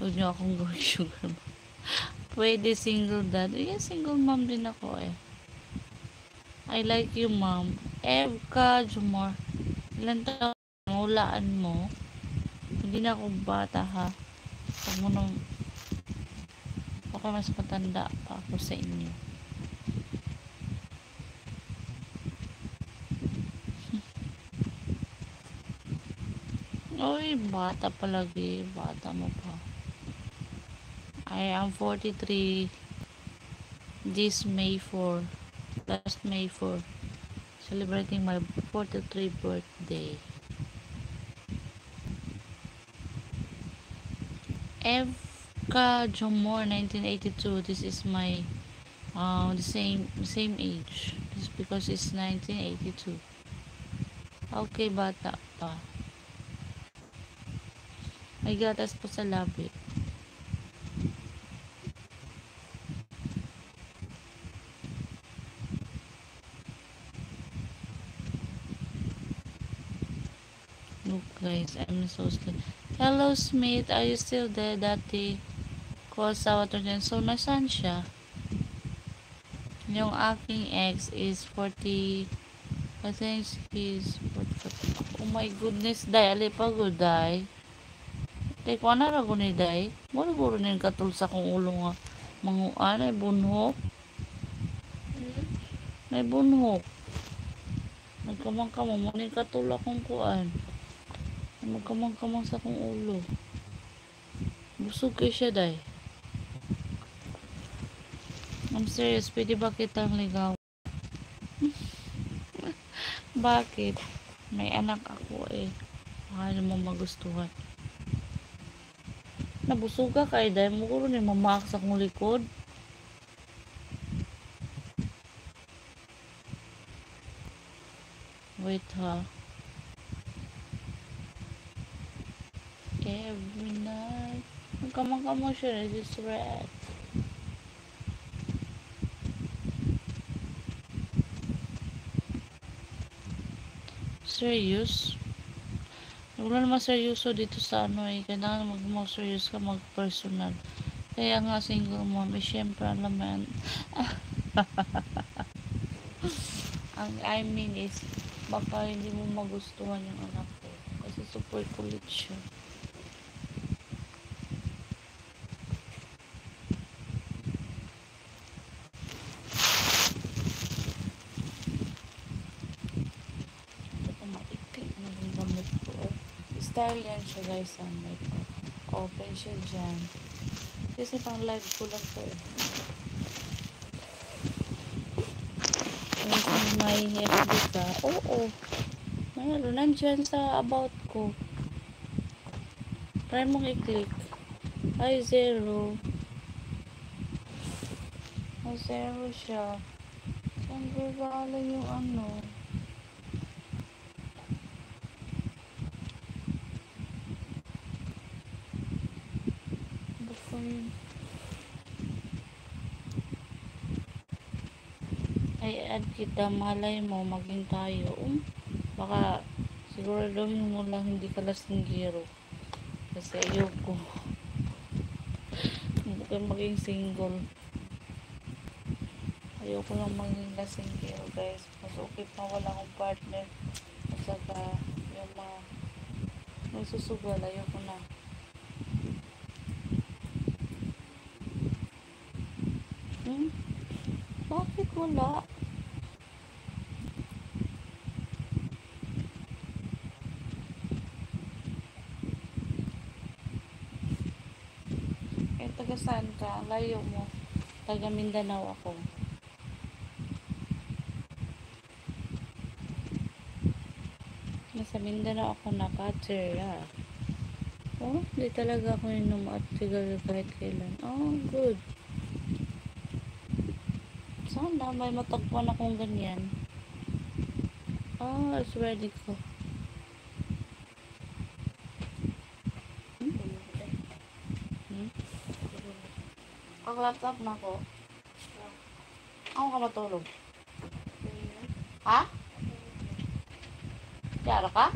Huwag niyo akong gawing sugar mom. Pwede single dad. Yeah, single mom din ako eh. I like you, mom. Evka Jumor. Ilan taon hulaan mo? Hindi na ako bata ha. Huwag mo nang baka mas matanda pa ako sa inyo. Oy, bata palagi. Bata mo pa. I am 43 this May 4. Last May 4. Celebrating my 43 birthday. Evka Jomor 1982. This is my the same age. This because it's 1982. Okay, bata pa. May gatas pa sa labi. Look guys, I'm so sleep. Hello Smith, are you still there? Dati ko sa water dyan. So nasaan siya? Yung aking ex is 40. I think he's 40. Oh my goodness, day. Ali pa good, day. Take one na rago ni day. Muna guro ni katul sa kong ulo nga. Manguan, ay bunhok. May bunhok. Nagkamang-kamang. Muna katul akong kuan. Magkamang-kamang sa kong ulo. Busog kayo siya, day. I'm serious, pwede ba kitang ligaw? Bakit? May anak ako eh. Baka naman magustuhan. Nabusog ka kay day mo kuro ni mamaak sa kong likod. Wait ha. Every night. Magkamang-kamang siya. This red. Serious? Wala naman seryoso dito sa ano eh. Kailangan mag-serious ka, mag-personal. Kaya nga single mom eh, syempre alam mo yan. Ang I mean is, baka hindi mo magustuhan yung anak ko. Kasi super kulit siya. Ito maikli na yung gamot ko. Style yan siya guys. Open siya dyan. Kasi pang live ko lang to eh. Kung may FB ka, oo. Mayroon, nandyan sa about ko. Try mong i-click. Ay, 0. Ay, 0 siya. Saan ba yung ano? Baka yun. Ay, add kita. Malay mo, maging tayo. Baka, siguraduhin mo lang hindi ka lasinggero. Kasi ayoko. Hindi ka maging single. Ayoko lang maging lasinggero guys. Mas okay pa wala akong partner. At saka, yung mga nagsusugal, ayoko na. Bakit wala? Eh, taga saan ka? Layo mo. Taga Mindanao ako. Nasa Mindanao ako nakatira. Oh, di talaga ako inom at tigal kahit kailan. Oh, good. Sana may matagpuan akong ganyan. Oh, it's ready ko. Ang laptop na ko. Ako ka matulog. Ha? Kaya ka?